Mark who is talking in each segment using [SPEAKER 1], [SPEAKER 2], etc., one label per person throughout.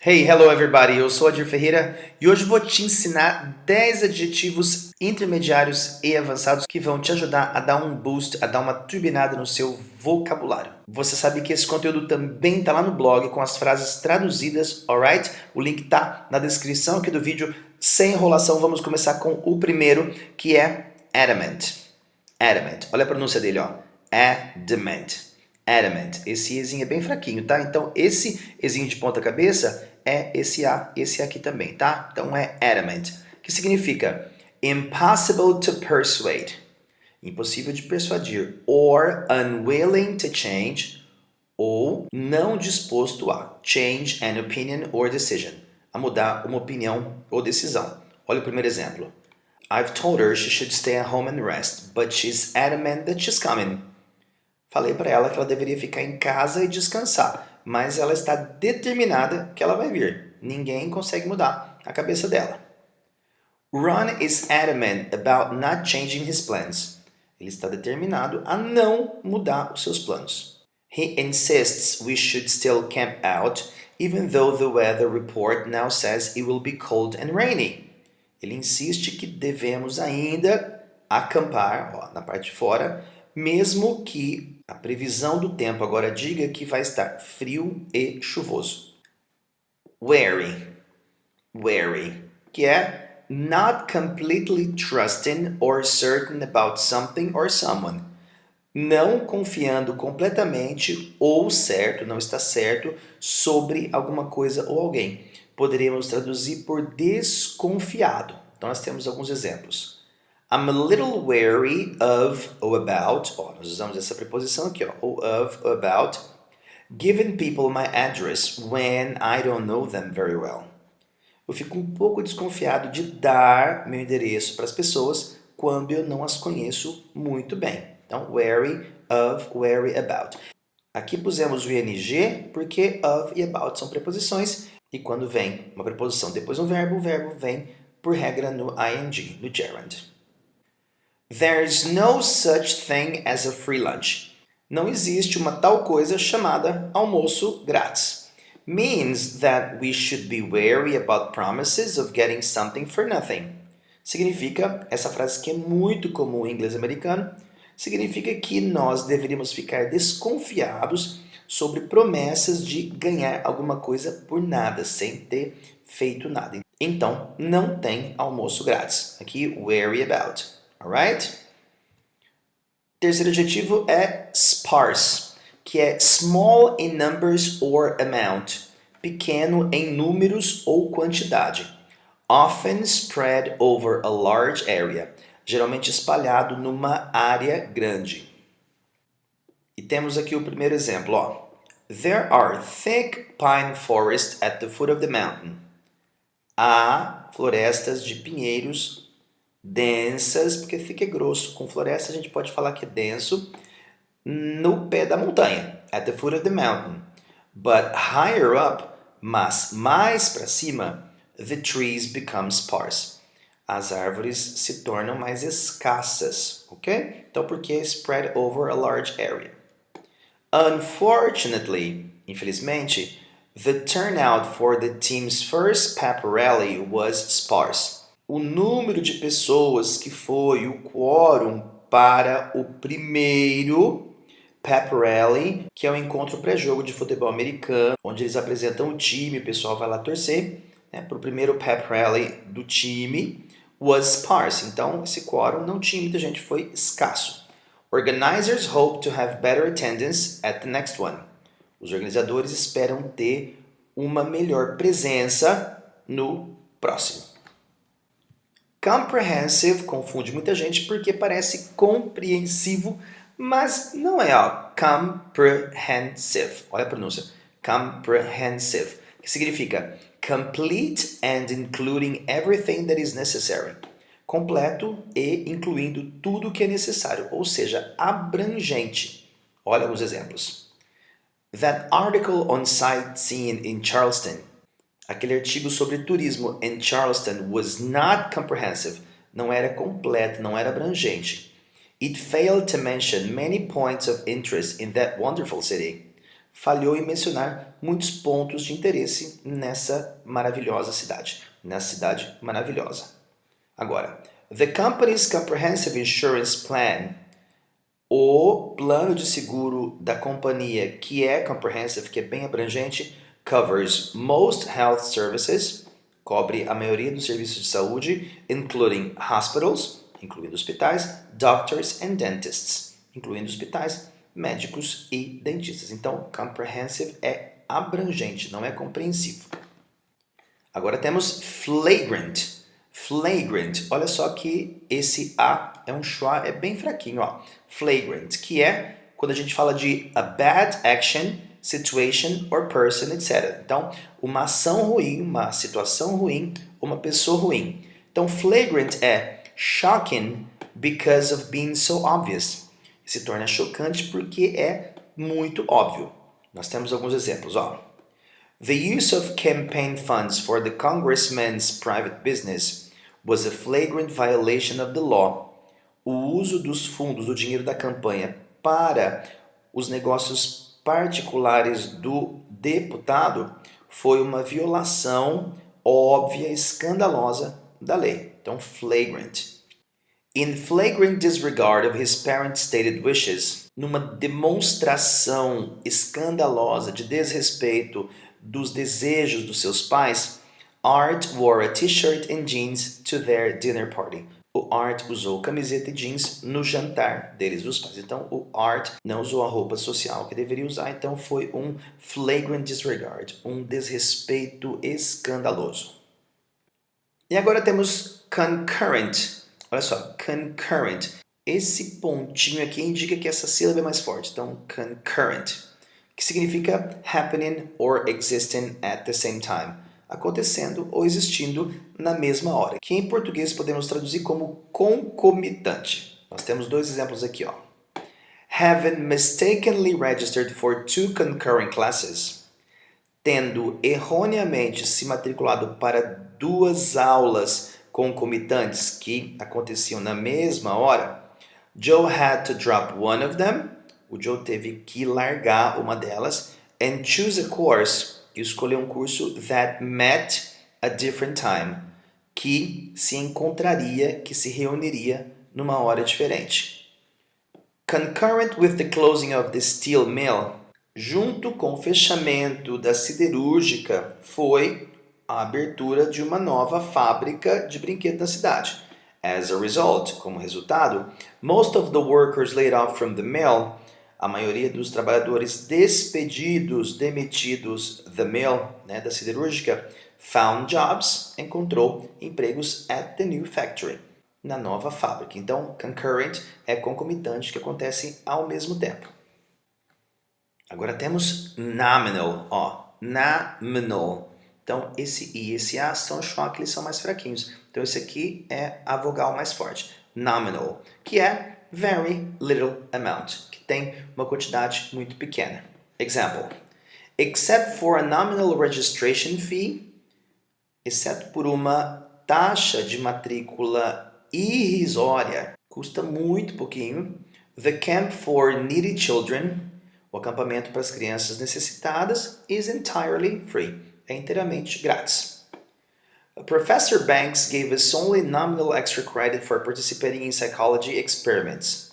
[SPEAKER 1] Hey, hello everybody, eu sou Adir Ferreira e hoje vou te ensinar 10 adjetivos intermediários e avançados que vão te ajudar a dar um boost, a dar uma turbinada no seu vocabulário. Você sabe que esse conteúdo também está lá no blog com as frases traduzidas, alright? O link tá na descrição aqui do vídeo. Sem enrolação, vamos começar com o primeiro, que é adamant. Adamant, olha a pronúncia dele, ó. Adamant. Adamant. Esse Ezinho é bem fraquinho, tá? Então, esse Ezinho de ponta cabeça é esse A, esse aqui também, tá? Então, é adamant, que significa impossible to persuade, impossível de persuadir, or unwilling to change, ou não disposto a change an opinion or decision, a mudar uma opinião ou decisão. Olha o primeiro exemplo. I've told her she should stay at home and rest, but she's adamant that she's coming. Falei para ela que ela deveria ficar em casa e descansar, mas ela está determinada que ela vai vir. Ninguém consegue mudar a cabeça dela. Ron is adamant about not changing his plans. Ele está determinado a não mudar os seus planos. He insists we should still camp out, even though the weather report now says it will be cold and rainy. Ele insiste que devemos ainda acampar, ó, na parte de fora, mesmo que a previsão do tempo agora diga que vai estar frio e chuvoso. Wary, que é not completely trusting or certain about something or someone. Não confiando completamente ou certo, não está certo, sobre alguma coisa ou alguém. Poderíamos traduzir por desconfiado. Então nós temos alguns exemplos. I'm a little wary of ou about, ó, nós usamos essa preposição aqui, ó, of, ou about, giving people my address when I don't know them very well. Eu fico um pouco desconfiado de dar meu endereço para as pessoas quando eu não as conheço muito bem. Então, wary of, wary about. Aqui pusemos o ing porque of e about são preposições e quando vem uma preposição depois um verbo, o verbo vem por regra no ing, no gerund. There's no such thing as a free lunch. Não existe uma tal coisa chamada almoço grátis. Means that we should be wary about promises of getting something for nothing. Significa, essa frase que é muito comum em inglês americano, significa que nós deveríamos ficar desconfiados sobre promessas de ganhar alguma coisa por nada, sem ter feito nada. Então, não tem almoço grátis. Aqui, wary about. Alright? Terceiro adjetivo é sparse, que é small in numbers or amount, pequeno em números ou quantidade. Often spread over a large area, geralmente espalhado numa área grande. E temos aqui o primeiro exemplo, ó. There are thick pine forests at the foot of the mountain. Há florestas de pinheiros densas, porque thick é grosso, com floresta a gente pode falar que é denso, no pé da montanha, at the foot of the mountain. But higher up, mas mais para cima, the trees become sparse. As árvores se tornam mais escassas, ok? Então, porque spread over a large area. Unfortunately, infelizmente, the turnout for the team's first pep rally was sparse. O número de pessoas que foi o quórum para o primeiro pep rally, que é um encontro pré-jogo de futebol americano, onde eles apresentam o time, o pessoal vai lá torcer, né, para o primeiro pep rally do time, was sparse. Então, esse quórum não tinha muita gente, foi escasso. Organizers hope to have better attendance at the next one. Os organizadores esperam ter uma melhor presença no próximo. Comprehensive confunde muita gente porque parece compreensivo, mas não é, ó. Comprehensive. Olha a pronúncia. Comprehensive. Que significa complete and including everything that is necessary. Completo e incluindo tudo que é necessário, ou seja, abrangente. Olha alguns exemplos. That article on sightseeing in Charleston. Aquele artigo sobre turismo em Charleston was not comprehensive. Não era completo, não era abrangente. It failed to mention many points of interest in that wonderful city. Falhou em mencionar muitos pontos de interesse nessa cidade maravilhosa. Agora, the company's comprehensive insurance plan, o plano de seguro da companhia, que é comprehensive, que é bem abrangente, covers most health services, cobre a maioria dos serviços de saúde, including hospitals, incluindo hospitais, doctors and dentists, incluindo hospitais, médicos e dentistas. Então, comprehensive é abrangente, não é compreensivo. Agora temos flagrant. Flagrant, olha só que esse A é um schwa, é bem fraquinho, ó. Flagrant, que é quando a gente fala de a bad action, situation or person, etc. Então, uma ação ruim, uma situação ruim, uma pessoa ruim. Então, flagrant é shocking because of being so obvious. Se torna chocante porque é muito óbvio. Nós temos alguns exemplos, ó. The use of campaign funds for the congressman's private business was a flagrant violation of the law. O uso dos fundos, do dinheiro da campanha para os negócios particulares do deputado foi uma violação óbvia, escandalosa da lei. Então, flagrant. In flagrant disregard of his parents' stated wishes, numa demonstração escandalosa de desrespeito dos desejos dos seus pais, Art wore a t-shirt and jeans to their dinner party. O Art usou camiseta e jeans no jantar deles, dos pais. Então, o Art não usou a roupa social que deveria usar, então foi um flagrant disregard, um desrespeito escandaloso. E agora temos concurrent. Olha só, concurrent. Esse pontinho aqui indica que essa sílaba é mais forte. Então, concurrent, que significa happening or existing at the same time. Acontecendo ou existindo na mesma hora. Que em português podemos traduzir como concomitante. Nós temos dois exemplos aqui, ó. Having mistakenly registered for 2 concurrent classes. Tendo erroneamente se matriculado para 2 aulas concomitantes que aconteciam na mesma hora, Joe had to drop one of them. O Joe teve que largar uma delas and choose a course, e escolher um curso that met a different time, que se encontraria, que se reuniria numa hora diferente. Concurrent with the closing of the steel mill, junto com o fechamento da siderúrgica, foi a abertura de uma nova fábrica de brinquedos na cidade. As a result, como resultado, most of the workers laid off from the mill, a maioria dos trabalhadores despedidos, demitidos da mill, da siderúrgica, found jobs, encontrou empregos at the new factory, na nova fábrica. Então, concurrent é concomitante, que acontece ao mesmo tempo. Agora temos nominal, ó, nominal. Então, esse I e esse A são os que eles são mais fraquinhos. Então, esse aqui é a vogal mais forte. Nominal, que é very little amount, que tem uma quantidade muito pequena. Example. Except for a nominal registration fee, exceto por uma taxa de matrícula irrisória, custa muito pouquinho, the camp for needy children, o acampamento para as crianças necessitadas, is entirely free, é inteiramente grátis. Professor Banks gave us only nominal extra credit for participating in psychology experiments.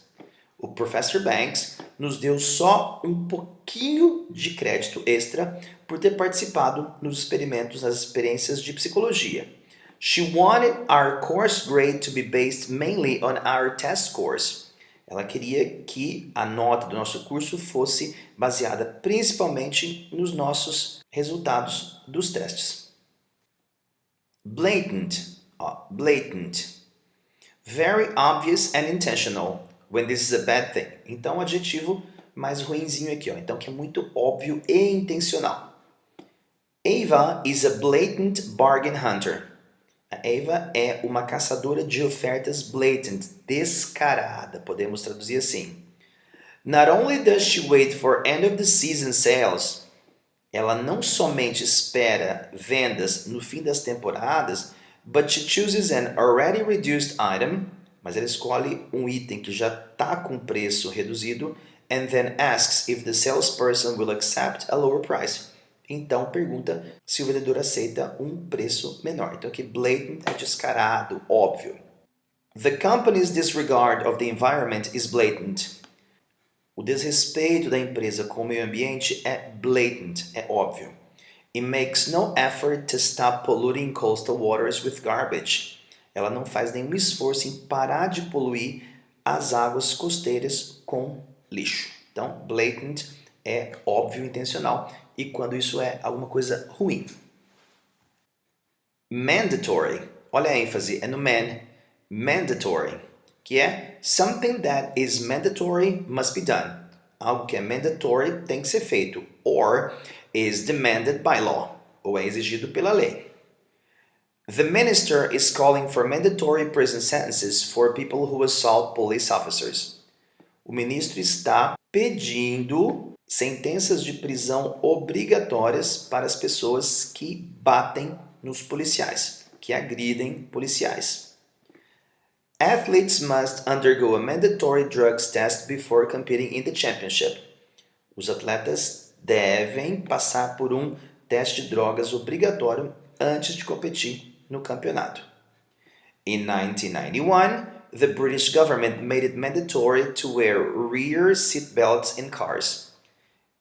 [SPEAKER 1] O Professor Banks nos deu só um pouquinho de crédito extra por ter participado nos experimentos, nas experiências de psicologia. She wanted our course grade to be based mainly on our test scores. Ela queria que a nota do nosso curso fosse baseada principalmente nos nossos resultados dos testes. Blatant, blatant. Very obvious and intentional when this is a bad thing. Então, o adjetivo mais ruinzinho aqui, ó. Então, que é muito óbvio e intencional. Ava is a blatant bargain hunter. A Ava é uma caçadora de ofertas blatant, descarada, podemos traduzir assim. Not only does she wait for end of the season sales, ela não somente espera vendas no fim das temporadas, but she chooses an already reduced item, mas ela escolhe um item que já está com preço reduzido, and then asks if the salesperson will accept a lower price. Então pergunta se o vendedor aceita um preço menor. Então aqui blatant é descarado, óbvio. The company's disregard of the environment is blatant. O desrespeito da empresa com o meio ambiente é blatant, é óbvio. It makes no effort to stop polluting coastal waters with garbage. Ela não faz nenhum esforço em parar de poluir as águas costeiras com lixo. Então, blatant é óbvio, intencional, e quando isso é alguma coisa ruim. Mandatory, olha a ênfase, é no man. Mandatory, que é something that is mandatory must be done. Algo que é mandatory tem que ser feito. Or is demanded by law, ou é exigido pela lei. The minister is calling for mandatory prison sentences for people who assault police officers. O ministro está pedindo sentenças de prisão obrigatórias para as pessoas que batem nos policiais, que agridem policiais. Athletes must undergo a mandatory drugs test before competing in the championship. Os atletas devem passar por um teste de drogas obrigatório antes de competir no campeonato. In 1991, the British government made it mandatory to wear rear seat belts in cars.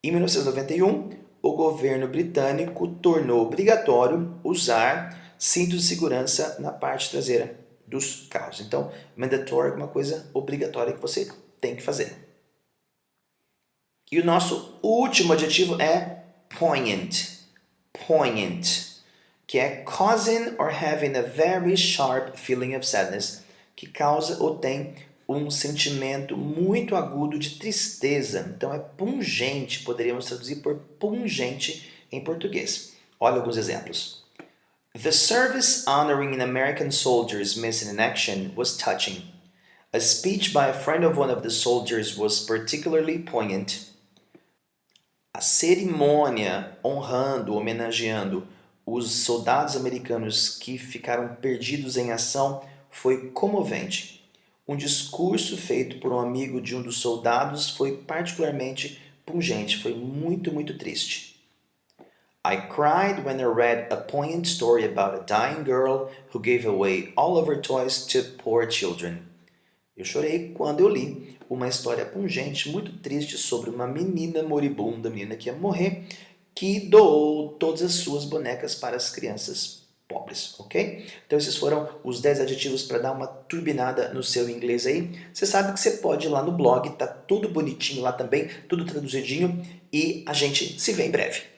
[SPEAKER 1] Em 1991, o governo britânico tornou obrigatório usar cintos de segurança na parte traseira dos carros. Então, mandatory é uma coisa obrigatória que você tem que fazer. E o nosso último adjetivo é poignant. Poignant, que é causing or having a very sharp feeling of sadness, que causa ou tem um sentimento muito agudo de tristeza. Então é pungente, poderíamos traduzir por pungente em português. Olha alguns exemplos. The service honoring an American soldiers missing in action was touching. A speech by a friend of one of the soldiers was particularly poignant. A cerimônia honrando, homenageando os soldados americanos que ficaram perdidos em ação foi comovente. Um discurso feito por um amigo de um dos soldados foi particularmente pungente, foi muito, muito triste. I cried when I read a poignant story about a dying girl who gave away all of her toys to poor children. Eu chorei quando eu li uma história pungente, muito triste, sobre uma menina moribunda, menina que ia morrer, que doou todas as suas bonecas para as crianças pobres, ok? Então esses foram os 10 adjetivos para dar uma turbinada no seu inglês aí. Você sabe que você pode ir lá no blog, tá tudo bonitinho lá também, tudo traduzidinho, e a gente se vê em breve.